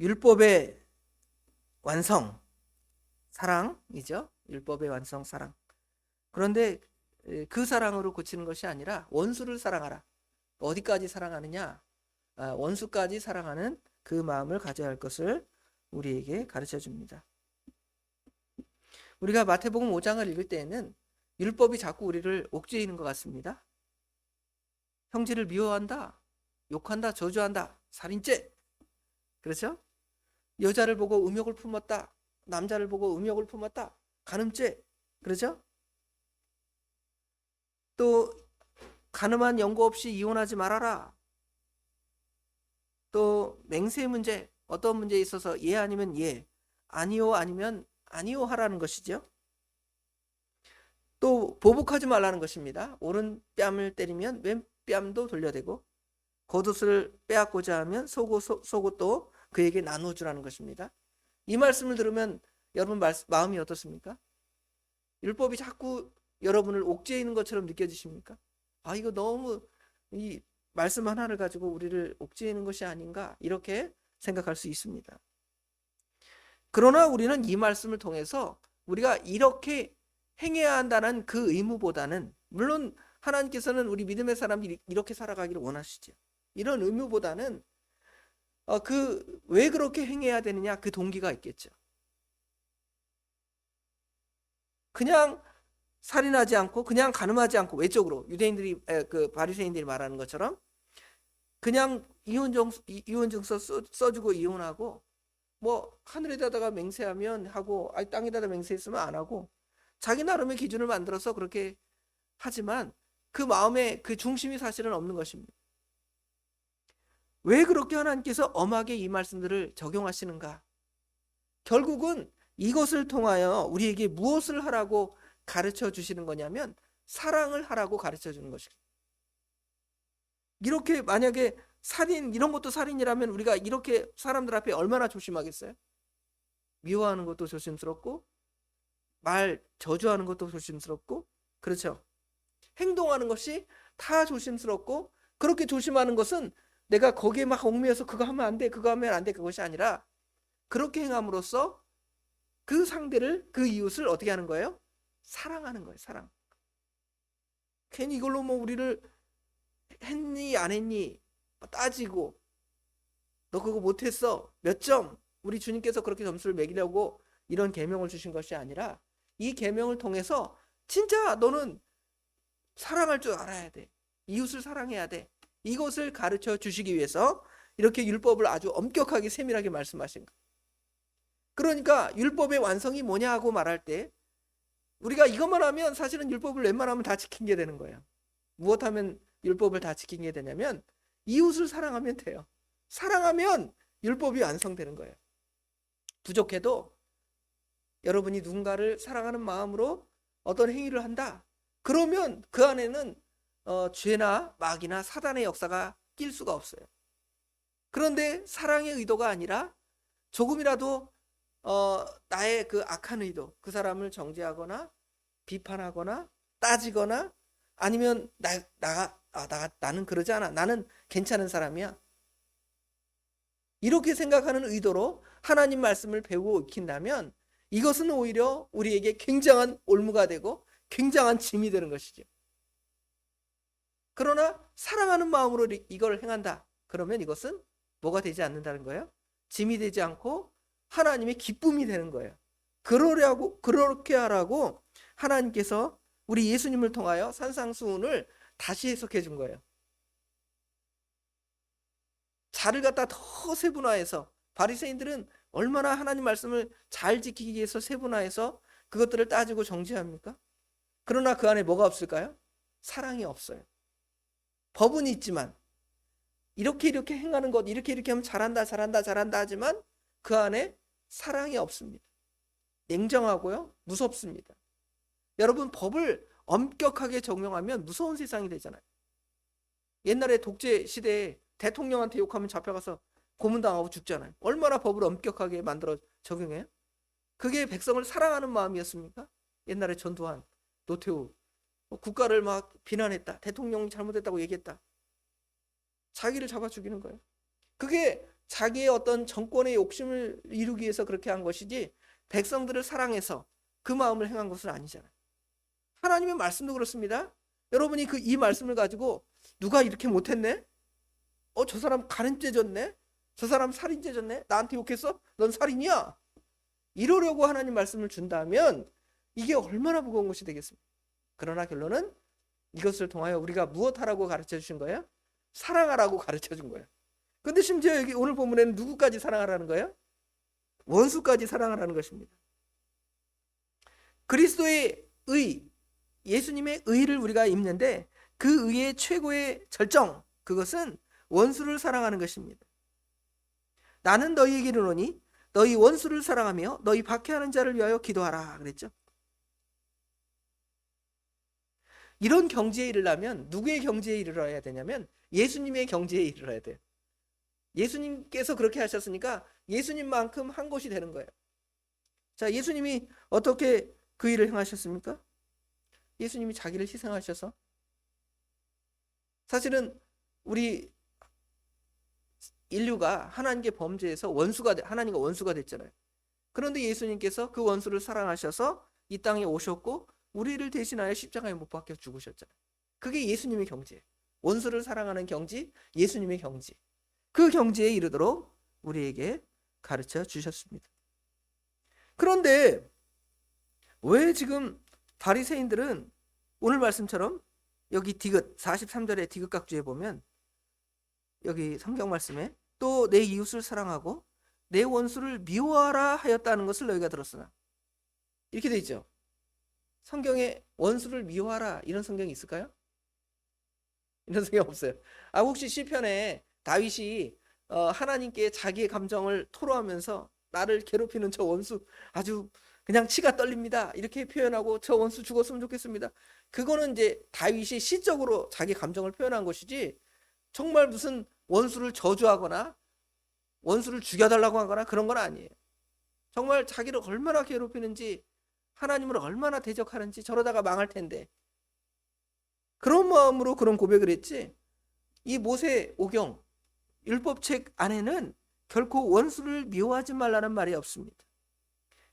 율법의 완성, 사랑이죠. 율법의 완성, 사랑. 그런데 그 사랑으로 고치는 것이 아니라 원수를 사랑하라. 어디까지 사랑하느냐? 원수까지 사랑하는 그 마음을 가져야 할 것을 우리에게 가르쳐 줍니다. 우리가 마태복음 5장을 읽을 때에는 율법이 자꾸 우리를 옥죄이는 것 같습니다. 형제를 미워한다, 욕한다, 저주한다, 살인죄. 그렇죠? 여자를 보고 음욕을 품었다, 남자를 보고 음욕을 품었다, 간음죄. 그렇죠? 또 가늠한 연고 없이 이혼하지 말아라. 또 맹세 문제, 어떤 문제에 있어서 예 아니면 예, 아니요 아니면 아니요 하라는 것이죠. 또 보복하지 말라는 것입니다. 오른 뺨을 때리면 왼 뺨도 돌려대고, 겉옷을 빼앗고자 하면 속옷도 그에게 나눠주라는 것입니다. 이 말씀을 들으면 여러분 마음이 어떻습니까? 율법이 자꾸 여러분을 옥죄이는 것처럼 느껴지십니까? 이거 너무 이 말씀 하나를 가지고 우리를 옥죄이는 것이 아닌가, 이렇게 생각할 수 있습니다. 그러나 우리는 이 말씀을 통해서 우리가 이렇게 행해야 한다는 그 의무보다는, 물론 하나님께서는 우리 믿음의 사람들이 이렇게 살아가기를 원하시죠. 이런 의무보다는 왜 그렇게 행해야 되느냐, 그 동기가 있겠죠. 그냥 살인하지 않고, 그냥 간음하지 않고, 외적으로 유대인들이 그 바리새인들이 말하는 것처럼 그냥 이혼증서 써주고 이혼하고, 뭐 하늘에다가 맹세하면 하고, 땅에다가 맹세했으면 안 하고, 자기 나름의 기준을 만들어서 그렇게 하지만 그 마음에 그 중심이 사실은 없는 것입니다. 왜 그렇게 하나님께서 엄하게 이 말씀들을 적용하시는가? 결국은 이것을 통하여 우리에게 무엇을 하라고 가르쳐 주시는 거냐면, 사랑을 하라고 가르쳐 주는 것입니다. 이렇게 만약에 살인, 이런 것도 살인이라면 우리가 이렇게 사람들 앞에 얼마나 조심하겠어요? 미워하는 것도 조심스럽고, 말 저주하는 것도 조심스럽고, 그렇죠? 행동하는 것이 다 조심스럽고, 그렇게 조심하는 것은 내가 거기에 막 얽매여서 그거 하면 안 돼, 그거 하면 안 돼, 그것이 아니라, 그렇게 행함으로써 그 상대를, 그 이웃을 어떻게 하는 거예요? 사랑하는 거예요. 사랑. 괜히 이걸로 뭐 우리를 했니 안 했니 따지고, 너 그거 못했어 몇 점, 우리 주님께서 그렇게 점수를 매기려고 이런 계명을 주신 것이 아니라, 이 계명을 통해서 진짜 너는 사랑할 줄 알아야 돼, 이웃을 사랑해야 돼, 이것을 가르쳐 주시기 위해서 이렇게 율법을 아주 엄격하게 세밀하게 말씀하신 거예요. 그러니까 율법의 완성이 뭐냐 하고 말할 때, 우리가 이것만 하면 사실은 율법을 웬만하면 다 지킨 게 되는 거예요. 무엇 하면 율법을 다 지킨 게 되냐면, 이웃을 사랑하면 돼요. 사랑하면 율법이 완성되는 거예요. 부족해도 여러분이 누군가를 사랑하는 마음으로 어떤 행위를 한다, 그러면 그 안에는 죄나 마귀나 사단의 역사가 낄 수가 없어요. 그런데 사랑의 의도가 아니라 조금이라도 나의 그 악한 의도, 그 사람을 정죄하거나 비판하거나 따지거나, 아니면 나는 그러지 않아, 나는 괜찮은 사람이야, 이렇게 생각하는 의도로 하나님 말씀을 배우고 익힌다면, 이것은 오히려 우리에게 굉장한 올무가 되고 굉장한 짐이 되는 것이죠. 그러나 사랑하는 마음으로 이걸 행한다, 그러면 이것은 뭐가 되지 않는다는 거예요? 짐이 되지 않고 하나님의 기쁨이 되는 거예요. 그렇게 하라고 하나님께서 우리 예수님을 통하여 산상수훈을 다시 해석해 준 거예요. 자를 갖다 더 세분화해서, 바리새인들은 얼마나 하나님 말씀을 잘 지키기 위해서 세분화해서 그것들을 따지고 정죄합니까? 그러나 그 안에 뭐가 없을까요? 사랑이 없어요. 법은 있지만, 이렇게 행하는 것, 이렇게 하면 잘한다 하지만 그 안에 사랑이 없습니다. 냉정하고요, 무섭습니다. 여러분, 법을 엄격하게 적용하면 무서운 세상이 되잖아요. 옛날에 독재 시대에 대통령한테 욕하면 잡혀가서 고문당하고 죽잖아요. 얼마나 법을 엄격하게 만들어 적용해요? 그게 백성을 사랑하는 마음이었습니까? 옛날에 전두환, 노태우, 국가를 막 비난했다, 대통령이 잘못했다고 얘기했다, 자기를 잡아 죽이는 거예요. 그게 자기의 어떤 정권의 욕심을 이루기 위해서 그렇게 한 것이지 백성들을 사랑해서 그 마음을 행한 것은 아니잖아요. 하나님의 말씀도 그렇습니다. 여러분이 이 말씀을 가지고 누가 이렇게 못했네? 저 사람 가늠죄 졌네? 저 사람 살인죄 졌네? 나한테 욕했어? 넌 살인이야? 이러려고 하나님 말씀을 준다면 이게 얼마나 무거운 것이 되겠습니까? 그러나 결론은 이것을 통하여 우리가 무엇하라고 가르쳐 주신 거예요? 사랑하라고 가르쳐 준 거예요. 근데 심지어 여기 오늘 본문에는 누구까지 사랑하라는 거예요? 원수까지 사랑하라는 것입니다. 그리스도의 의, 예수님의 의를 우리가 입는데 그 의의 최고의 절정, 그것은 원수를 사랑하는 것입니다. 나는 너희에게 이르노니 너희 원수를 사랑하며 너희 박해하는 자를 위하여 기도하라 그랬죠. 이런 경지에 이르려면 누구의 경지에 이르러야 되냐면 예수님의 경지에 이르러야 돼요. 예수님께서 그렇게 하셨으니까 예수님만큼 한 것이 되는 거예요. 자, 예수님이 어떻게 그 일을 행하셨습니까? 예수님이 자기를 희생하셔서, 사실은 우리 인류가 하나님께 범죄해서 하나님과 원수가 됐잖아요. 그런데 예수님께서 그 원수를 사랑하셔서 이 땅에 오셨고 우리를 대신하여 십자가에 못 박혀 죽으셨잖아요. 그게 예수님의 경지예요. 원수를 사랑하는 경지, 예수님의 경지. 그 경지에 이르도록 우리에게 가르쳐 주셨습니다. 그런데 왜 지금 바리새인들은 오늘 말씀처럼 여기 디귿 43절의 디귿 각주에 보면 여기 성경 말씀에 또 내 이웃을 사랑하고 내 원수를 미워하라 하였다는 것을 너희가 들었으나, 이렇게 돼 있죠. 성경에 원수를 미워하라 이런 성경이 있을까요? 이런 성경 없어요. 혹시 시편에 다윗이 하나님께 자기의 감정을 토로하면서 나를 괴롭히는 저 원수 아주 그냥 치가 떨립니다 이렇게 표현하고 저 원수 죽었으면 좋겠습니다. 그거는 이제 다윗이 시적으로 자기 감정을 표현한 것이지 정말 무슨 원수를 저주하거나 원수를 죽여달라고 하거나 그런 건 아니에요. 정말 자기를 얼마나 괴롭히는지, 하나님을 얼마나 대적하는지, 저러다가 망할 텐데 그런 마음으로 그런 고백을 했지, 이 모세 오경 율법책 안에는 결코 원수를 미워하지 말라는 말이 없습니다.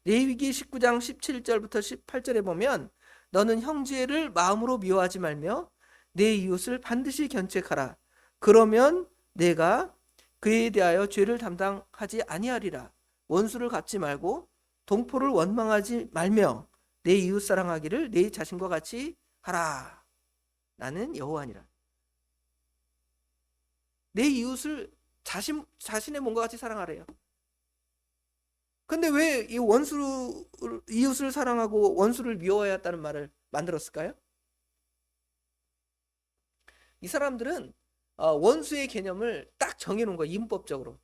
레위기 19장 17절부터 18절에 보면 너는 형제를 마음으로 미워하지 말며 내 이웃을 반드시 견책하라. 그러면 내가 그에 대하여 죄를 담당하지 아니하리라. 원수를 갚지 말고 동포를 원망하지 말며 내 이웃 사랑하기를 내 자신과 같이 하라. 나는 여호와니라. 내 이웃을 자신의 몸과 같이 사랑하래요. 근데 왜 이 이웃을 사랑하고 원수를 미워해야 했다는 말을 만들었을까요? 이 사람들은 원수의 개념을 딱 정해놓은 거예요. 인법적으로.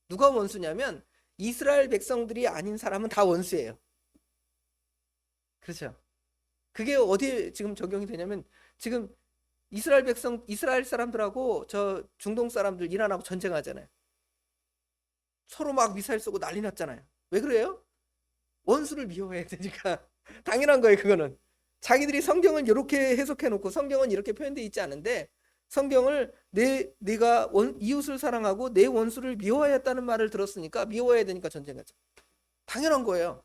누가 원수냐면 이스라엘 백성들이 아닌 사람은 다 원수예요. 그렇죠? 그게 어디에 지금 적용이 되냐면 지금 이스라엘 사람들하고 저 중동 사람들 이란하고 전쟁하잖아요. 서로 막 미사일 쏘고 난리 났잖아요. 왜 그래요? 원수를 미워해야 되니까. 당연한 거예요, 그거는. 자기들이 성경을 이렇게 해석해 놓고 성경은 이렇게 표현되어 있지 않은데 성경을 내가 이웃을 사랑하고 내 원수를 미워하였다는 말을 들었으니까 미워해야 되니까 전쟁하죠. 당연한 거예요.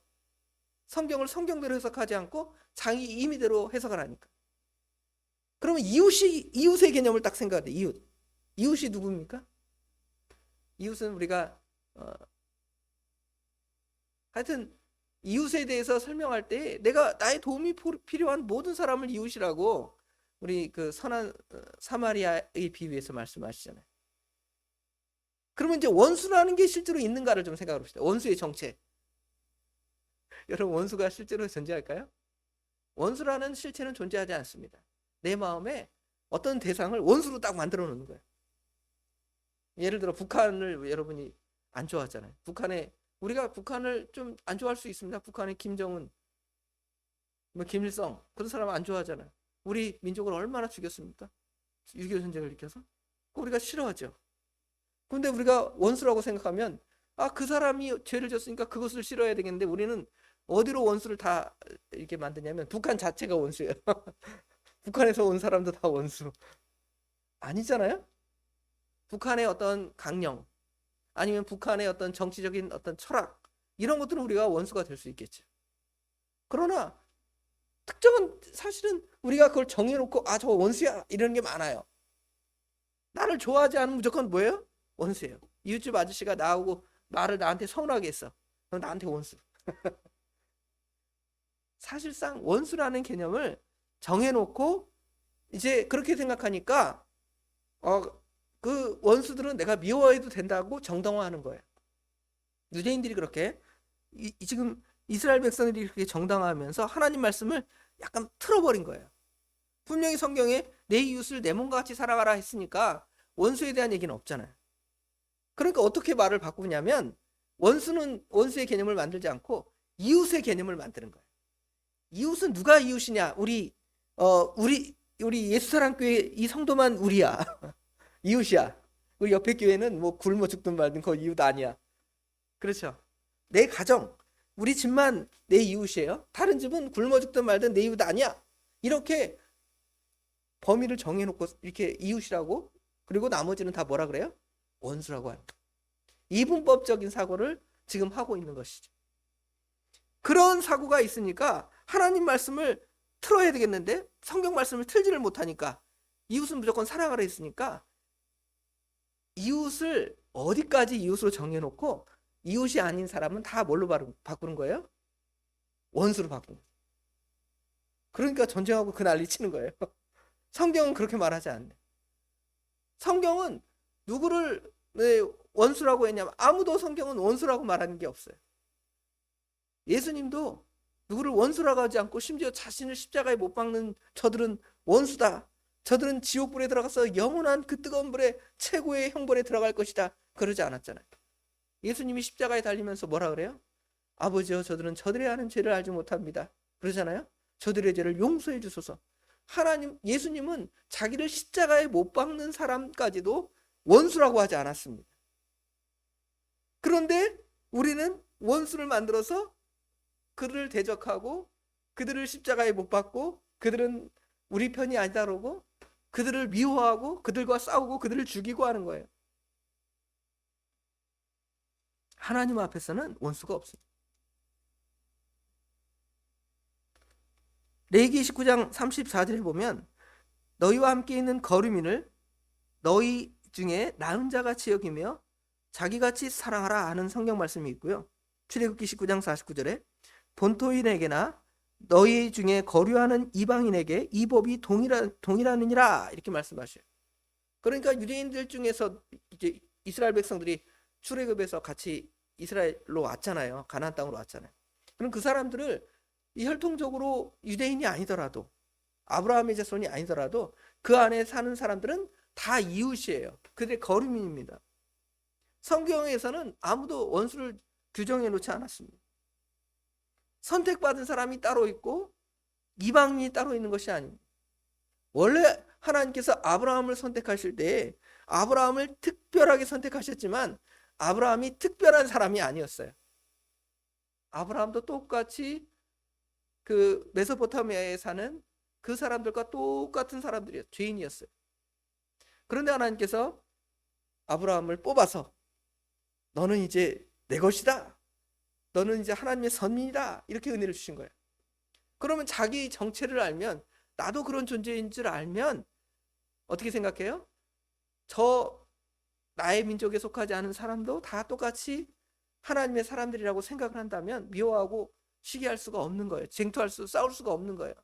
성경을 성경대로 해석하지 않고 자기 임의대로 해석을 하니까. 그러면 이웃의 개념을 딱 생각해야 돼. 이웃이 누굽니까? 이웃은 우리가 하여튼 이웃에 대해서 설명할 때 내가 나의 도움이 필요한 모든 사람을 이웃이라고 우리 그 선한 사마리아의 비유에서 말씀하시잖아요. 그러면 이제 원수라는 게 실제로 있는가를 좀 생각해 봅시다. 원수의 정체. 여러분, 원수가 실제로 존재할까요? 원수라는 실체는 존재하지 않습니다. 내 마음에 어떤 대상을 원수로 딱 만들어 놓는 거예요. 예를 들어 북한을 여러분이 안 좋아하잖아요. 우리가 북한을 좀 안 좋아할 수 있습니다. 북한의 김정은, 김일성 그런 사람은 안 좋아하잖아요. 우리 민족을 얼마나 죽였습니까? 6.25 전쟁을 일으켜서. 우리가 싫어하죠. 근데 우리가 원수라고 생각하면 그 사람이 죄를 졌으니까 그것을 싫어해야 되겠는데 우리는 어디로 원수를 다 이렇게 만드냐면 북한 자체가 원수예요. 북한에서 온 사람도 다 원수. 아니잖아요? 북한의 어떤 강령, 아니면 북한의 어떤 정치적인 어떤 철학 이런 것들은 우리가 원수가 될 수 있겠죠. 그러나 특정한 사실은 우리가 그걸 정해놓고 저 원수야 이런 게 많아요. 나를 좋아하지 않으면 무조건 뭐예요? 원수예요. 이웃집 아저씨가 나오고 말을 나한테 서운하게 했어. 그럼 나한테 원수. 사실상 원수라는 개념을 정해놓고 이제 그렇게 생각하니까 그 원수들은 내가 미워해도 된다고 정당화하는 거예요. 유대인들이 그렇게 지금 이스라엘 백성들이 그렇게 정당화하면서 하나님 말씀을 약간 틀어버린 거예요. 분명히 성경에 내 이웃을 내 몸과 같이 살아가라 했으니까 원수에 대한 얘기는 없잖아요. 그러니까 어떻게 말을 바꾸냐면 원수는 원수의 개념을 만들지 않고 이웃의 개념을 만드는 거예요. 이웃은 누가 이웃이냐? 우리 예수사랑교회 이 성도만 우리야. 이웃이야. 우리 옆에 교회는 뭐 굶어 죽든 말든 그 이웃 아니야. 그렇죠. 내 가정, 우리 집만 내 이웃이에요. 다른 집은 굶어 죽든 말든 내 이웃 아니야. 이렇게 범위를 정해놓고 이렇게 이웃이라고, 그리고 나머지는 다 뭐라 그래요? 원수라고 합니다. 이분법적인 사고를 지금 하고 있는 것이죠. 그런 사고가 있으니까 하나님 말씀을 틀어야 되겠는데 성경 말씀을 틀지를 못하니까 이웃은 무조건 사랑하라 했으니까 이웃을 어디까지 이웃으로 정해놓고 이웃이 아닌 사람은 다 뭘로 바꾸는 거예요? 원수로 바꾸는 거예요. 그러니까 전쟁하고 그 난리 치는 거예요. 성경은 그렇게 말하지 않네. 성경은 누구를 원수라고 했냐면 아무도 성경은 원수라고 말하는 게 없어요. 예수님도 누구를 원수라고 하지 않고 심지어 자신을 십자가에 못 박는 저들은 원수다. 저들은 지옥불에 들어가서 영원한 그 뜨거운 불에 최고의 형벌에 들어갈 것이다. 그러지 않았잖아요. 예수님이 십자가에 달리면서 뭐라 그래요? 아버지여 저들은 저들이 하는 죄를 알지 못합니다. 그러잖아요. 저들의 죄를 용서해 주소서. 예수님은 자기를 십자가에 못 박는 사람까지도 원수라고 하지 않았습니다. 그런데 우리는 원수를 만들어서 그들을 대적하고 그들을 십자가에 못 박고 그들은 우리 편이 아니다 그러고 그들을 미워하고 그들과 싸우고 그들을 죽이고 하는 거예요. 하나님 앞에서는 원수가 없습니다. 레위기 19장 34절에 보면 너희와 함께 있는 거류민을 너희 중에 나은 자같이 여기며 자기같이 사랑하라 하는 성경 말씀이 있고요. 출애굽기 19장 49절에 본토인에게나 너희 중에 거류하는 이방인에게 이 법이 동일하느니라 이렇게 말씀하셔요. 그러니까 유대인들 중에서 이제 이스라엘 백성들이 출애굽에서 같이 이스라엘로 왔잖아요. 가나안 땅으로 왔잖아요. 그럼 그 사람들을 혈통적으로 유대인이 아니더라도 아브라함의 자손이 아니더라도 그 안에 사는 사람들은 다 이웃이에요. 그들의 거류민입니다. 성경에서는 아무도 원수를 규정해 놓지 않았습니다. 선택받은 사람이 따로 있고 이방인이 따로 있는 것이 아닙니다. 원래 하나님께서 아브라함을 선택하실 때 아브라함을 특별하게 선택하셨지만 아브라함이 특별한 사람이 아니었어요. 아브라함도 똑같이 그 메소포타미아에 사는 그 사람들과 똑같은 사람들이었어요. 죄인이었어요. 그런데 하나님께서 아브라함을 뽑아서 너는 이제 내 것이다. 너는 이제 하나님의 선민이다. 이렇게 은혜를 주신 거예요. 그러면 자기 정체를 알면 나도 그런 존재인 줄 알면 어떻게 생각해요? 나의 민족에 속하지 않은 사람도 다 똑같이 하나님의 사람들이라고 생각을 한다면 미워하고 시기할 수가 없는 거예요. 싸울 수가 없는 거예요.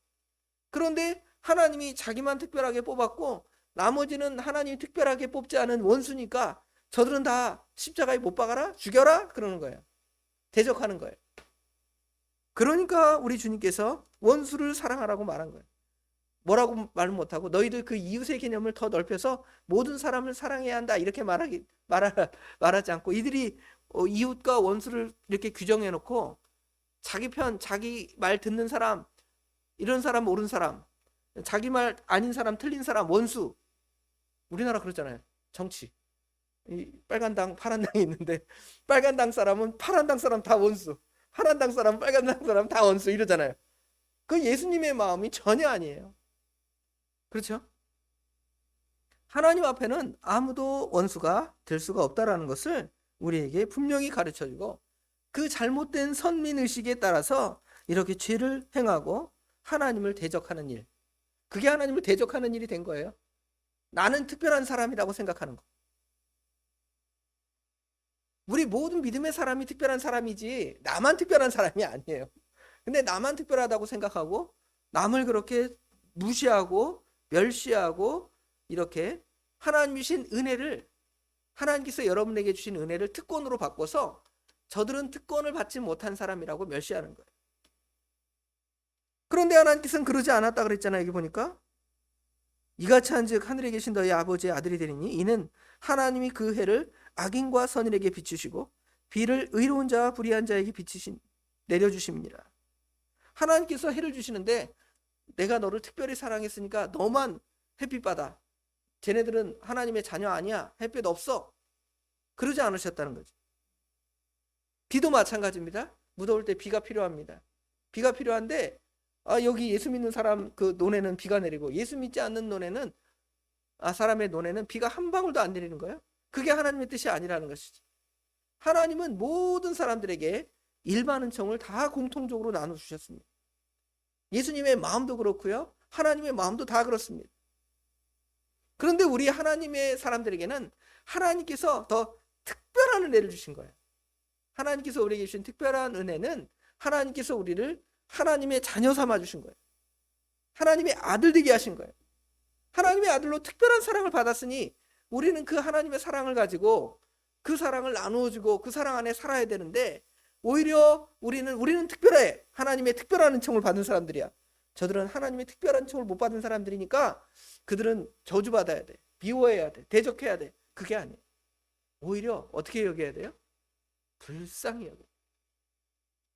그런데 하나님이 자기만 특별하게 뽑았고 나머지는 하나님이 특별하게 뽑지 않은 원수니까 저들은 다 십자가에 못 박아라? 죽여라? 그러는 거예요. 대적하는 거예요. 그러니까 우리 주님께서 원수를 사랑하라고 말한 거예요. 뭐라고 말 못하고 너희들 그 이웃의 개념을 더 넓혀서 모든 사람을 사랑해야 한다 이렇게 말하지 않고 이들이 이웃과 원수를 이렇게 규정해 놓고 자기 편, 자기 말 듣는 사람, 이런 사람, 옳은 사람, 자기 말 아닌 사람, 틀린 사람, 원수. 우리나라 그러잖아요. 정치. 이 빨간 당, 파란 당이 있는데 빨간 당 사람은 파란 당 사람 다 원수, 파란 당 사람, 빨간 당 사람 다 원수 이러잖아요. 그 예수님의 마음이 전혀 아니에요. 그렇죠? 하나님 앞에는 아무도 원수가 될 수가 없다라는 것을 우리에게 분명히 가르쳐주고 그 잘못된 선민의식에 따라서 이렇게 죄를 행하고 하나님을 대적하는 일, 그게 하나님을 대적하는 일이 된 거예요. 나는 특별한 사람이라고 생각하는 거. 우리 모든 믿음의 사람이 특별한 사람이지 나만 특별한 사람이 아니에요. 근데 나만 특별하다고 생각하고 남을 그렇게 무시하고 멸시하고 이렇게 하나님 주신 은혜를, 하나님께서 여러분에게 주신 은혜를 특권으로 바꿔서 저들은 특권을 받지 못한 사람이라고 멸시하는 거예요. 그런데 하나님께서는 그러지 않았다 그랬잖아요. 여기 보니까 이같이 한즉 하늘에 계신 너희 아버지의 아들이 되리니 이는 하나님이 그 해를 악인과 선인에게 비추시고 비를 의로운 자와 불의한 자에게 내려주십니다. 하나님께서 해를 주시는데 내가 너를 특별히 사랑했으니까 너만 햇빛 받아. 쟤네들은 하나님의 자녀 아니야. 햇빛 없어. 그러지 않으셨다는 거죠. 비도 마찬가지입니다. 무더울 때 비가 필요합니다. 비가 필요한데 여기 예수 믿는 사람 그 논에는 비가 내리고 예수 믿지 않는 논에는 사람의 논에는 비가 한 방울도 안 내리는 거예요. 그게 하나님의 뜻이 아니라는 것이죠. 하나님은 모든 사람들에게 일반 은총을 다 공통적으로 나눠주셨습니다. 예수님의 마음도 그렇고요. 하나님의 마음도 다 그렇습니다. 그런데 우리 하나님의 사람들에게는 하나님께서 더 특별한 은혜를 주신 거예요. 하나님께서 우리에게 주신 특별한 은혜는 하나님께서 우리를 하나님의 자녀 삼아 주신 거예요. 하나님의 아들 되게 하신 거예요. 하나님의 아들로 특별한 사랑을 받았으니 우리는 그 하나님의 사랑을 가지고 그 사랑을 나누어주고 그 사랑 안에 살아야 되는데 오히려 우리는 특별해. 하나님의 특별한 은총을 받은 사람들이야. 저들은 하나님의 특별한 은총을 못 받은 사람들이니까 그들은 저주받아야 돼. 미워해야 돼. 대적해야 돼. 그게 아니에요. 오히려 어떻게 여겨야 돼요? 불쌍히 여겨요.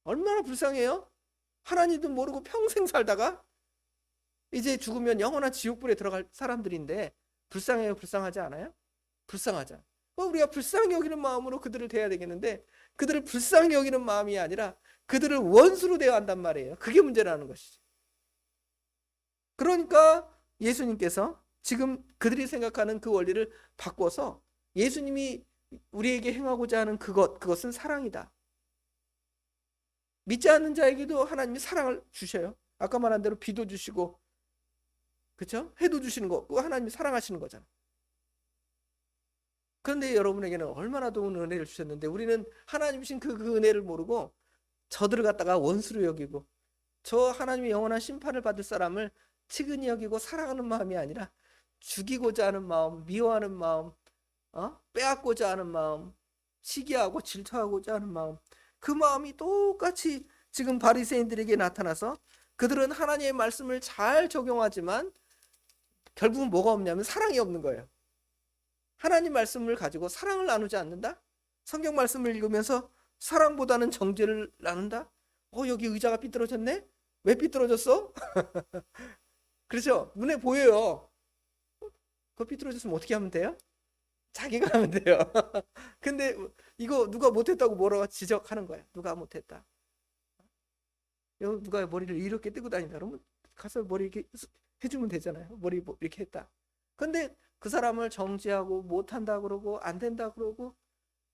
얼마나 불쌍해요? 하나님도 모르고 평생 살다가 이제 죽으면 영원한 지옥불에 들어갈 사람들인데 불쌍해요? 불쌍하지 않아요? 불쌍하잖아. 우리가 불쌍히 여기는 마음으로 그들을 대해야 되겠는데 그들을 불쌍히 여기는 마음이 아니라 그들을 원수로 대한단 말이에요. 그게 문제라는 것이죠. 그러니까 예수님께서 지금 그들이 생각하는 그 원리를 바꿔서 예수님이 우리에게 행하고자 하는 그것은 사랑이다. 믿지 않는 자에게도 하나님이 사랑을 주셔요. 아까 말한 대로 비도 주시고 그렇죠? 해도 주시는 거 그거 하나님이 사랑하시는 거잖아. 그런데 여러분에게는 얼마나 좋은 은혜를 주셨는데 우리는 하나님 주신 그 은혜를 모르고 저들을 갖다가 원수로 여기고 저 하나님의 영원한 심판을 받을 사람을 치근히 여기고 사랑하는 마음이 아니라 죽이고자 하는 마음, 미워하는 마음, 빼앗고자 하는 마음, 시기하고 질투하고자 하는 마음, 그 마음이 똑같이 지금 바리새인들에게 나타나서 그들은 하나님의 말씀을 잘 적용하지만 결국은 뭐가 없냐면 사랑이 없는 거예요. 하나님 말씀을 가지고 사랑을 나누지 않는다? 성경 말씀을 읽으면서 사랑보다는 정죄를 나눈다? 여기 의자가 삐뚤어졌네? 왜 삐뚤어졌어? 그렇죠? 눈에 보여요. 그거 삐뚤어졌으면 어떻게 하면 돼요? 자기가 하면 돼요. 근데 이거 누가 못했다고 뭐라고 지적하는 거야. 누가 못했다. 누가 머리를 이렇게 뜨고 다닌다 그러면 가서 머리 이렇게 해주면 되잖아요. 머리 이렇게 했다. 근데 그 사람을 정죄하고 못한다 그러고 안 된다 그러고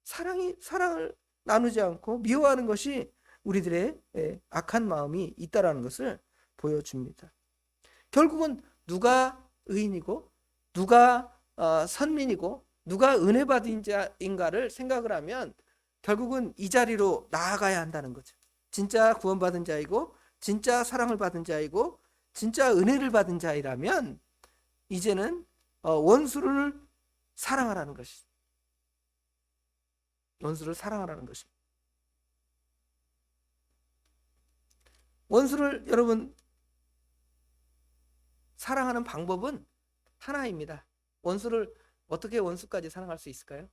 사랑을 나누지 않고 미워하는 것이 우리들의 악한 마음이 있다라는 것을 보여줍니다. 결국은 누가 의인이고 누가 선민이고 누가 은혜 받은 자인가를 생각을 하면 결국은 이 자리로 나아가야 한다는 거죠. 진짜 구원받은 자이고 진짜 사랑을 받은 자이고 진짜 은혜를 받은 자이라면 이제는 원수를 사랑하라는 것이죠. 원수를 사랑하라는 것입니다. 원수를 여러분 사랑하는 방법은 하나입니다. 원수를 어떻게 원수까지 사랑할 수 있을까요?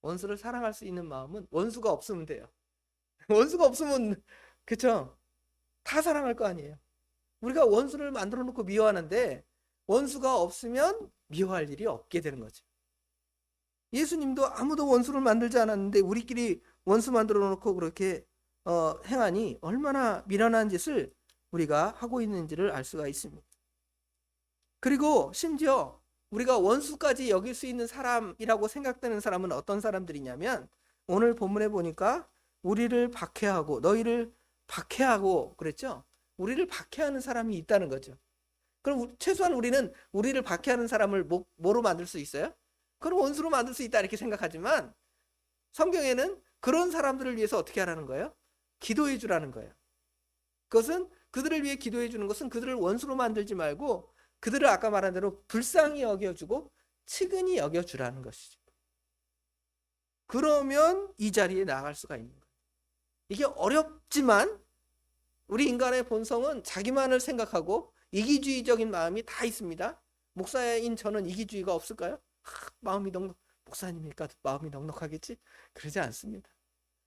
원수를 사랑할 수 있는 마음은 원수가 없으면 돼요. 원수가 없으면 그쵸? 다 사랑할 거 아니에요. 우리가 원수를 만들어 놓고 미워하는데 원수가 없으면 미워할 일이 없게 되는 거죠. 예수님도 아무도 원수를 만들지 않았는데 우리끼리 원수 만들어 놓고 그렇게 행하니 얼마나 미련한 짓을 우리가 하고 있는지를 알 수가 있습니다. 그리고 심지어 우리가 원수까지 여길 수 있는 사람이라고 생각되는 사람은 어떤 사람들이냐면 오늘 본문에 보니까 우리를 박해하고 너희를 박해하고 그랬죠. 우리를 박해하는 사람이 있다는 거죠. 그럼 최소한 우리는 우리를 박해하는 사람을 뭐로 만들 수 있어요? 그럼 원수로 만들 수 있다 이렇게 생각하지만 성경에는 그런 사람들을 위해서 어떻게 하라는 거예요? 기도해 주라는 거예요. 그것은 그들을 위해 기도해 주는 것은 그들을 원수로 만들지 말고 그들을 아까 말한 대로 불쌍히 여겨주고 측은히 여겨주라는 것이죠. 그러면 이 자리에 나아갈 수가 있는 거예요. 이게 어렵지만 우리 인간의 본성은 자기만을 생각하고 이기주의적인 마음이 다 있습니다. 목사인 저는 이기주의가 없을까요? 마음이 목사님이니까 마음이 넉넉하겠지? 그러지 않습니다.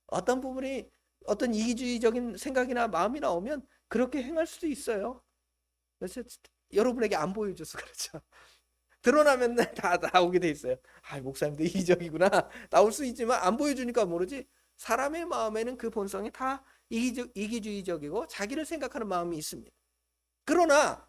어떤 부분이 어떤 이기주의적인 생각이나 마음이 나오면 그렇게 행할 수도 있어요. 그래서 여러분에게 안 보여줘서 그렇죠. 드러나면 다 나오게 돼 있어요. 아, 목사님도 이기적이구나. 나올 수 있지만 안 보여주니까 모르지. 사람의 마음에는 그 본성이 다 이기주의적이고 자기를 생각하는 마음이 있습니다. 그러나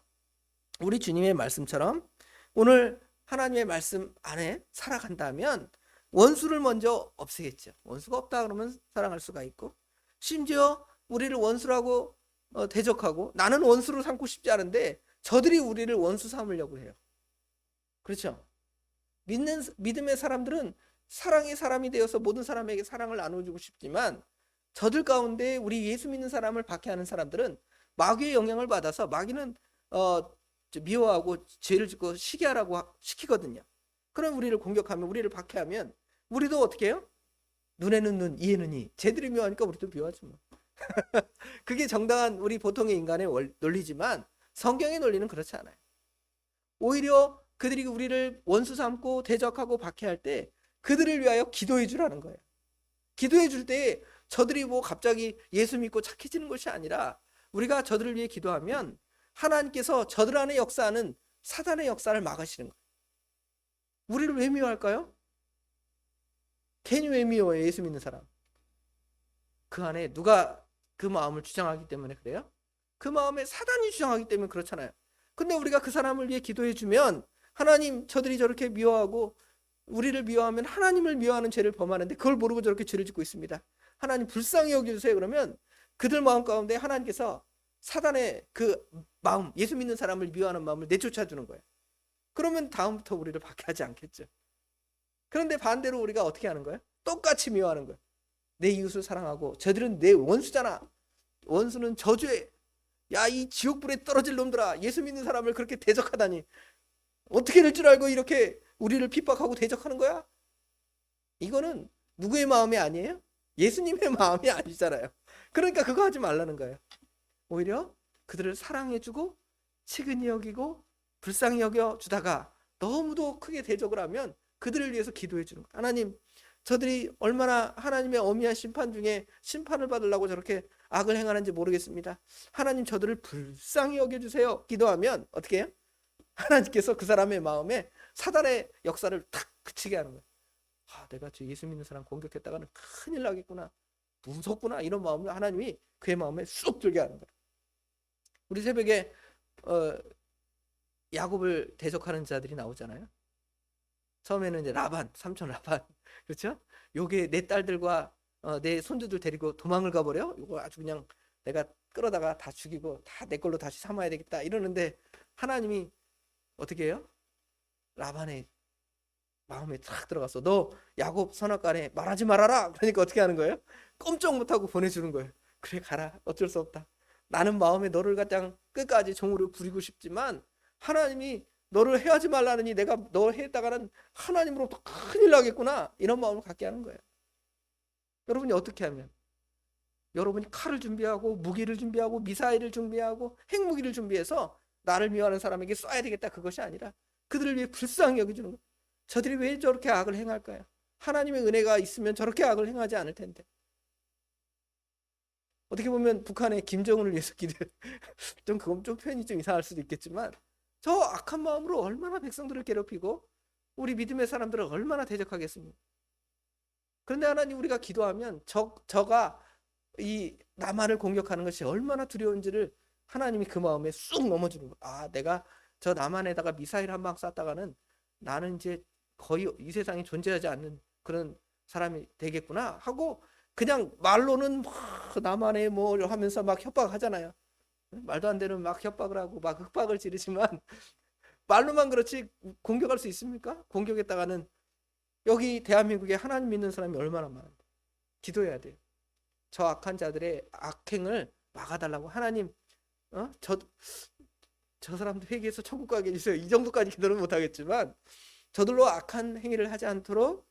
우리 주님의 말씀처럼 오늘 하나님의 말씀 안에 살아간다면 원수를 먼저 없애겠죠. 원수가 없다 그러면 사랑할 수가 있고 심지어 우리를 원수라고 대적하고 나는 원수로 삼고 싶지 않은데 저들이 우리를 원수 삼으려고 해요. 그렇죠? 믿음의 사람들은 사랑의 사람이 되어서 모든 사람에게 사랑을 나눠주고 싶지만 저들 가운데 우리 예수 믿는 사람을 박해하는 사람들은 마귀의 영향을 받아서 마귀는 미워하고 죄를 짓고 시기하라고 시키거든요. 그럼 우리를 공격하면 우리를 박해하면 우리도 어떻게 해요? 눈에는 눈, 이에는 이. 쟤들이 미워하니까 우리도 미워하지 뭐. 그게 정당한 우리 보통의 인간의 논리지만 성경의 논리는 그렇지 않아요. 오히려 그들이 우리를 원수 삼고 대적하고 박해할 때 그들을 위하여 기도해 주라는 거예요. 기도해 줄 때 저들이 뭐 갑자기 예수 믿고 착해지는 것이 아니라 우리가 저들을 위해 기도하면 하나님께서 저들 안에 역사하는 사단의 역사를 막으시는 거예요. 우리를 왜 미워할까요? 괜히 왜 미워해요? 예수 믿는 사람. 그 안에 누가 그 마음을 주장하기 때문에 그래요? 그 마음에 사단이 주장하기 때문에 그렇잖아요. 근데 우리가 그 사람을 위해 기도해 주면 하나님 저들이 저렇게 미워하고 우리를 미워하면 하나님을 미워하는 죄를 범하는데 그걸 모르고 저렇게 죄를 짓고 있습니다. 하나님 불쌍히 여겨주세요. 그러면 그들 마음 가운데 하나님께서 사단의 그 마음, 예수 믿는 사람을 미워하는 마음을 내쫓아주는 거예요. 그러면 다음부터 우리를 박해하지 않겠죠. 그런데 반대로 우리가 어떻게 하는 거예요? 똑같이 미워하는 거예요. 내 이웃을 사랑하고 저들은 내 원수잖아. 원수는 저주에 야, 이 지옥불에 떨어질 놈들아. 예수 믿는 사람을 그렇게 대적하다니. 어떻게 될 줄 알고 이렇게 우리를 핍박하고 대적하는 거야? 이거는 누구의 마음이 아니에요? 예수님의 마음이 아니잖아요. 그러니까 그거 하지 말라는 거예요. 오히려 그들을 사랑해주고 측은히 여기고 불쌍히 여겨주다가 너무도 크게 대적을 하면 그들을 위해서 기도해 주는 거예요. 하나님, 저들이 얼마나 하나님의 엄미한 심판 중에 심판을 받으려고 저렇게 악을 행하는지 모르겠습니다. 하나님 저들을 불쌍히 여겨주세요. 기도하면 어떻게 해요? 하나님께서 그 사람의 마음에 사단의 역사를 탁 그치게 하는 거예요. 아, 내가 저 예수 믿는 사람 공격했다가는 큰일 나겠구나. 무섭구나. 이런 마음을 하나님이 그의 마음에 쑥 들게 하는 거예요. 우리 새벽에 야곱을 대적하는 자들이 나오잖아요. 처음에는 이제 라반, 삼촌 라반. 그렇죠? 요게 내 딸들과 내 손주들 데리고 도망을 가버려? 이거 아주 그냥 내가 끌어다가 다 죽이고 다 내 걸로 다시 삼아야 되겠다 이러는데 하나님이 어떻게 해요? 라반의 마음에 탁 들어갔어. 너 야곱 선악간에 말하지 말아라. 그러니까 어떻게 하는 거예요? 꼼짝 못하고 보내주는 거예요. 그래 가라. 어쩔 수 없다. 나는 마음에 너를 가장 끝까지 종으로 부리고 싶지만 하나님이 너를 해하지 말라느니 내가 너 했다가는 하나님으로부터 큰일 나겠구나. 이런 마음을 갖게 하는 거예요. 여러분이 어떻게 하면? 여러분이 칼을 준비하고 무기를 준비하고 미사일을 준비하고 핵무기를 준비해서 나를 미워하는 사람에게 쏴야 되겠다. 그것이 아니라 그들을 위해 불쌍히 여겨주는 거예요. 저들이 왜 저렇게 악을 행할까요? 하나님의 은혜가 있으면 저렇게 악을 행하지 않을 텐데. 어떻게 보면 북한의 김정은을 위해서 좀 그건 좀 표현이 좀 이상할 수도 있겠지만 저 악한 마음으로 얼마나 백성들을 괴롭히고 우리 믿음의 사람들을 얼마나 대적하겠습니까? 그런데 하나님 우리가 기도하면 저가 이 남한을 공격하는 것이 얼마나 두려운지를 하나님이 그 마음에 쑥 넘어주는 거예요. 아, 내가 저 남한에다가 미사일 한 방 쐈다가는 나는 이제 거의 이 세상에 존재하지 않는 그런 사람이 되겠구나 하고 그냥 말로는 막 나만의 뭐 하면서 막 협박하잖아요. 말도 안 되는 막 협박을 하고 막 윽박을 지르지만 말로만 그렇지 공격할 수 있습니까? 공격했다가는 여기 대한민국에 하나님 믿는 사람이 얼마나 많은데 기도해야 돼요. 저 악한 자들의 악행을 막아달라고 하나님 저 사람들 회개해서 천국 가게 해주세요. 이 정도까지 기도는 못하겠지만 저들로 악한 행위를 하지 않도록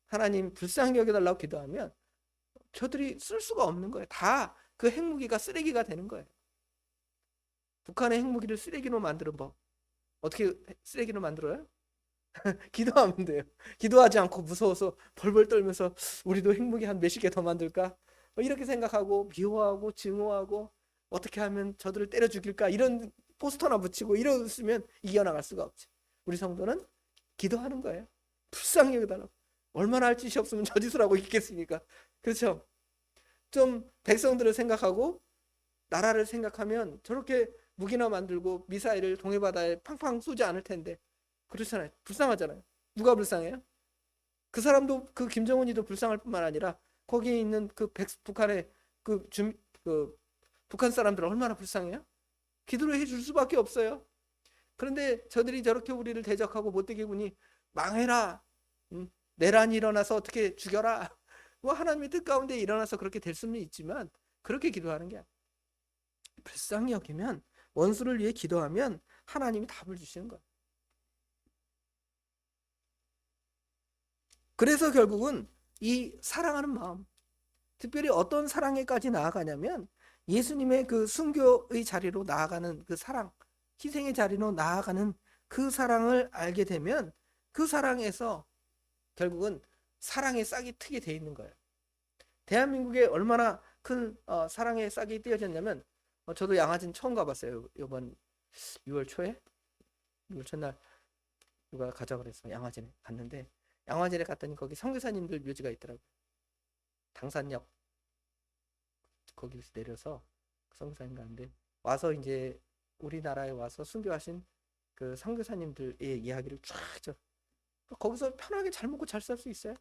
하나님 불쌍히 여겨달라고 기도하면 저들이 쓸 수가 없는 거예요. 다 그 핵무기가 쓰레기가 되는 거예요. 북한의 핵무기를 쓰레기로 만드는 법 어떻게 쓰레기로 만들어요? 기도하면 돼요. 기도하지 않고 무서워서 벌벌 떨면서 우리도 핵무기 한 몇십 개 더 만들까? 이렇게 생각하고 미워하고 증오하고 어떻게 하면 저들을 때려 죽일까? 이런 포스터나 붙이고 이러면 이겨나갈 수가 없지. 우리 성도는 기도하는 거예요. 불쌍히 여겨달라고. 얼마나 할 짓이 없으면 저 짓을 하고 있겠습니까? 그렇죠? 좀 백성들을 생각하고 나라를 생각하면 저렇게 무기나 만들고 미사일을 동해바다에 팡팡 쏘지 않을 텐데 그렇잖아요. 불쌍하잖아요. 누가 불쌍해요? 그 사람도 그 김정은이도 불쌍할 뿐만 아니라 거기에 있는 그 북한의 그 북한 사람들 얼마나 불쌍해요? 기도를 해줄 수밖에 없어요. 그런데 저들이 저렇게 우리를 대적하고 못되게 군이 망해라, 내란이 일어나서 어떻게 죽여라, 뭐 하나님의 뜻 가운데 일어나서 그렇게 될 수는 있지만 그렇게 기도하는 게 아니에요. 불쌍히 여기면 원수를 위해 기도하면 하나님이 답을 주시는 거예요. 그래서 결국은 이 사랑하는 마음, 특별히 어떤 사랑에까지 나아가냐면 예수님의 그 순교의 자리로 나아가는 그 사랑, 희생의 자리로 나아가는 그 사랑을 알게 되면 그 사랑에서 결국은 사랑의 싹이 트게 돼 있는 거예요. 대한민국에 얼마나 큰 사랑의 싹이 띄어졌냐면 저도 양화진 처음 가봤어요. 이번 6월 초에 6월 첫날 누가 가자 그래서 양화진에 갔는데 양화진에 갔더니 거기 선교사님들 묘지가 있더라고요. 당산역 거기서 내려서 선교사님 가는데 와서 이제 우리나라에 와서 순교하신 그 선교사님들의 이야기를 쫙 거기서 편하게 잘 먹고 잘 살 수 있어요.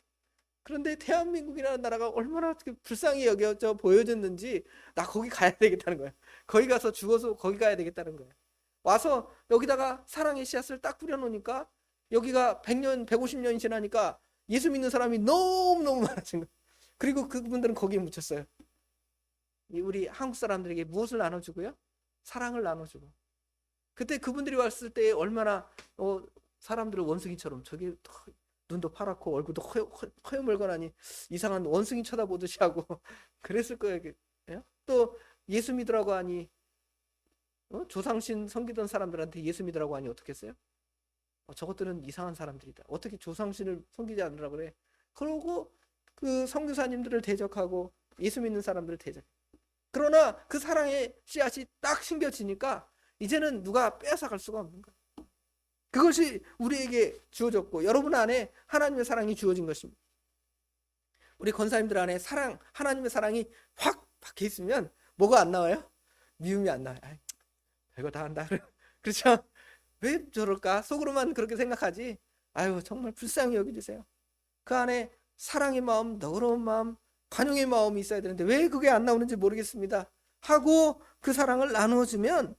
그런데 대한민국이라는 나라가 얼마나 불쌍히 여겨져 보여졌는지 나 거기 가야 되겠다는 거야. 거기 가서 죽어서 거기 가야 되겠다는 거야. 와서 여기다가 사랑의 씨앗을 딱 뿌려놓으니까 여기가 100년, 150년이 지나니까 예수 믿는 사람이 너무너무 많아진 거야. 그리고 그분들은 거기에 묻혔어요. 우리 한국 사람들에게 무엇을 나눠주고요? 사랑을 나눠주고. 그때 그분들이 왔을 때 얼마나 사람들은 원숭이처럼 저기 눈도 파랗고 얼굴도 허여멀건하니 이상한 원숭이 쳐다보듯이 하고 그랬을 거예요. 또 예수 믿으라고 하니 조상신 섬기던 사람들한테 예수 믿으라고 하니 어떻게 했어요? 저것들은 이상한 사람들이다. 어떻게 조상신을 섬기지 않으라고 그래? 그러고 그 선교사님들을 대적하고 예수 믿는 사람들을 대적. 그러나 그 사랑의 씨앗이 딱 심겨지니까 이제는 누가 빼앗아갈 수가 없는 거예요. 그것이 우리에게 주어졌고 여러분 안에 하나님의 사랑이 주어진 것입니다. 우리 권사님들 안에 사랑, 하나님의 사랑이 확 박혀 있으면 뭐가 안 나와요? 미움이 안 나와요. 아이, 별거 다 한다. 그렇죠? 왜 저럴까? 속으로만 그렇게 생각하지. 아유 정말 불쌍히 여겨주세요. 그 안에 사랑의 마음, 너그러운 마음, 관용의 마음이 있어야 되는데 왜 그게 안 나오는지 모르겠습니다. 하고 그 사랑을 나누어주면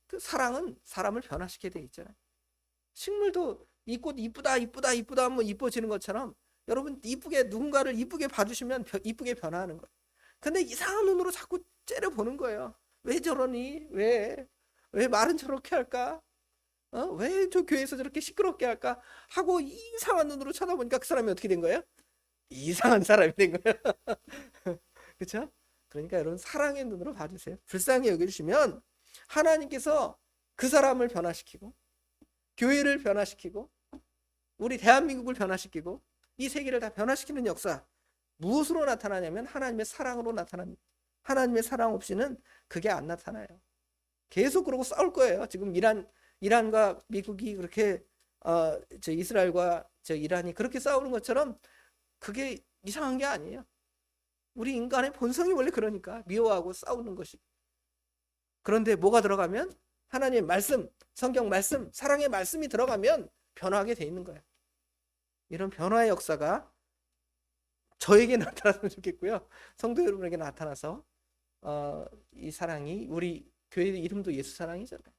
그 사랑은 사람을 변화시키게 돼 있잖아요. 식물도 이 꽃 이쁘다 이쁘다 이쁘다 하면 이뻐지는 것처럼 여러분 이쁘게 누군가를 이쁘게 봐주시면 이쁘게 변화하는 거예요. 근데 이상한 눈으로 자꾸 째려보는 거예요. 왜 저러니? 왜 말은 저렇게 할까? 왜 저 교회에서 저렇게 시끄럽게 할까? 하고 이상한 눈으로 쳐다보니까 그 사람이 어떻게 된 거예요? 이상한 사람이 된 거예요. 그렇죠? 그러니까 여러분 사랑의 눈으로 봐주세요. 불쌍히 여겨주시면 하나님께서 그 사람을 변화시키고 교회를 변화시키고 우리 대한민국을 변화시키고 이 세계를 다 변화시키는 역사 무엇으로 나타나냐면 하나님의 사랑으로 나타납니다. 하나님의 사랑 없이는 그게 안 나타나요. 계속 그러고 싸울 거예요. 지금 이란과 미국이 그렇게 저 이스라엘과 저 이란이 그렇게 싸우는 것처럼 그게 이상한 게 아니에요. 우리 인간의 본성이 원래 그러니까 미워하고 싸우는 것이. 그런데 뭐가 들어가면 하나님의 말씀, 성경 말씀, 사랑의 말씀이 들어가면 변화하게 돼 있는 거예요. 이런 변화의 역사가 저에게 나타났으면 좋겠고요. 성도 여러분에게 나타나서 이 사랑이 우리 교회 이름도 예수 사랑이잖아요.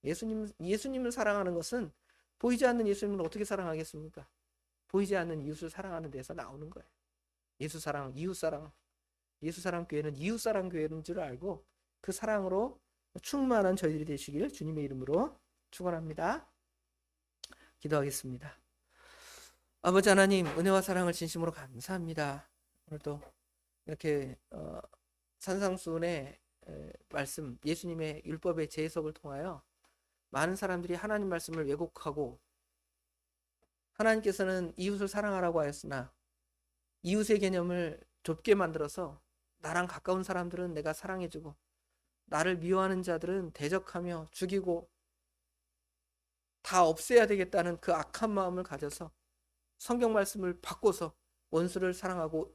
예수님을 사랑하는 것은 보이지 않는 예수님을 어떻게 사랑하겠습니까? 보이지 않는 이웃을 사랑하는 데서 나오는 거예요. 예수 사랑, 이웃 사랑. 예수 사랑 교회는 이웃 사랑 교회인 줄 알고 그 사랑으로 충만한 저희들이 되시길 주님의 이름으로 축원합니다. 기도하겠습니다. 아버지 하나님, 은혜와 사랑을 진심으로 감사합니다. 오늘도 이렇게 산상수훈의 말씀, 예수님의 율법의 재해석을 통하여 많은 사람들이 하나님 말씀을 왜곡하고 하나님께서는 이웃을 사랑하라고 하였으나 이웃의 개념을 좁게 만들어서 나랑 가까운 사람들은 내가 사랑해주고 나를 미워하는 자들은 대적하며 죽이고 다 없애야 되겠다는 그 악한 마음을 가져서 성경 말씀을 바꿔서 원수를 사랑하고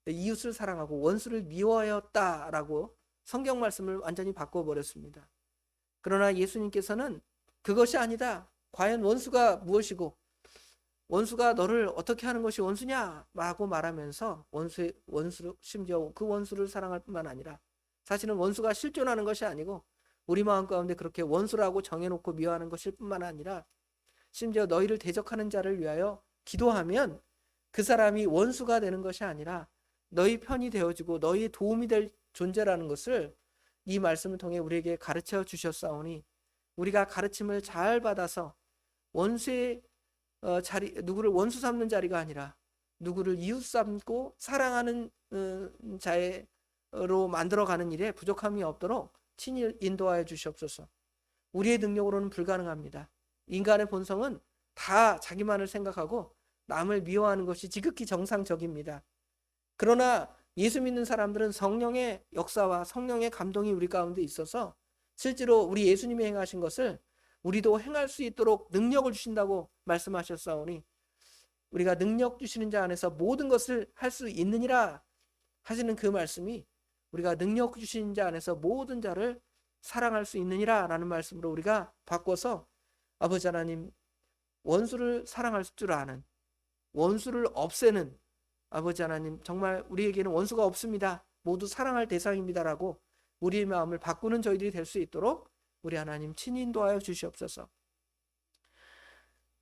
이웃을 사랑하고 원수를 미워하였다라고 성경 말씀을 완전히 바꿔버렸습니다. 그러나 예수님께서는 그것이 아니다. 과연 원수가 무엇이고 원수가 너를 어떻게 하는 것이 원수냐? 라고 말하면서 원수 심지어 그 원수를 사랑할 뿐만 아니라 사실은 원수가 실존하는 것이 아니고 우리 마음 가운데 그렇게 원수라고 정해놓고 미워하는 것일 뿐만 아니라 심지어 너희를 대적하는 자를 위하여 기도하면 그 사람이 원수가 되는 것이 아니라 너희 편이 되어주고 너희의 도움이 될 존재라는 것을 이 말씀을 통해 우리에게 가르쳐 주셨사오니 우리가 가르침을 잘 받아서 원수의 누구를 원수 삼는 자리가 아니라 누구를 이웃 삼고 사랑하는 자로 만들어가는 일에 부족함이 없도록 친히 인도하여 주시옵소서. 우리의 능력으로는 불가능합니다. 인간의 본성은 다 자기만을 생각하고 남을 미워하는 것이 지극히 정상적입니다. 그러나 예수 믿는 사람들은 성령의 역사와 성령의 감동이 우리 가운데 있어서 실제로 우리 예수님이 행하신 것을 우리도 행할 수 있도록 능력을 주신다고 말씀하셨사오니 우리가 능력 주시는 자 안에서 모든 것을 할 수 있느니라 하시는 그 말씀이 우리가 능력 주시는 자 안에서 모든 자를 사랑할 수 있느니라 라는 말씀으로 우리가 바꿔서 아버지 하나님 원수를 사랑할 줄 아는 원수를 없애는 아버지 하나님 정말 우리에게는 원수가 없습니다. 모두 사랑할 대상입니다라고 우리의 마음을 바꾸는 저희들이 될 수 있도록 우리 하나님 친히 인도하여 주시옵소서.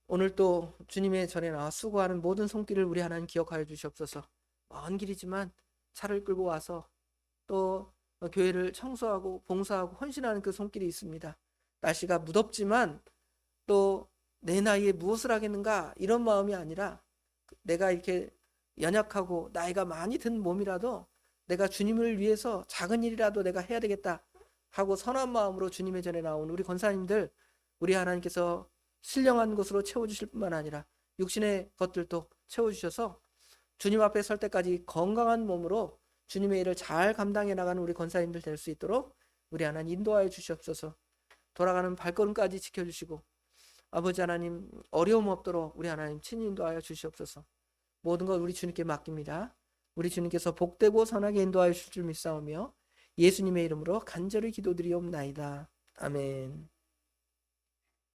오늘 또 주님의 전에 나와 수고하는 모든 손길을 우리 하나님 기억하여 주시옵소서. 먼 길이지만 차를 끌고 와서 또 교회를 청소하고 봉사하고 헌신하는 그 손길이 있습니다. 날씨가 무덥지만 또 내 나이에 무엇을 하겠는가 이런 마음이 아니라 내가 이렇게 연약하고 나이가 많이 든 몸이라도 내가 주님을 위해서 작은 일이라도 내가 해야 되겠다 하고 선한 마음으로 주님의 전에 나온 우리 권사님들 우리 하나님께서 신령한 것으로 채워주실 뿐만 아니라 육신의 것들도 채워주셔서 주님 앞에 설 때까지 건강한 몸으로 주님의 일을 잘 감당해 나가는 우리 권사님들 될 수 있도록 우리 하나님 인도하여 주시옵소서. 돌아가는 발걸음까지 지켜주시고 아버지 하나님 어려움 없도록 우리 하나님 친히 인도하여 주시옵소서. 모든 것 우리 주님께 맡깁니다. 우리 주님께서 복되고 선하게 인도하여 주실 줄 믿사오며 예수님의 이름으로 간절히 기도드리옵나이다. 아멘.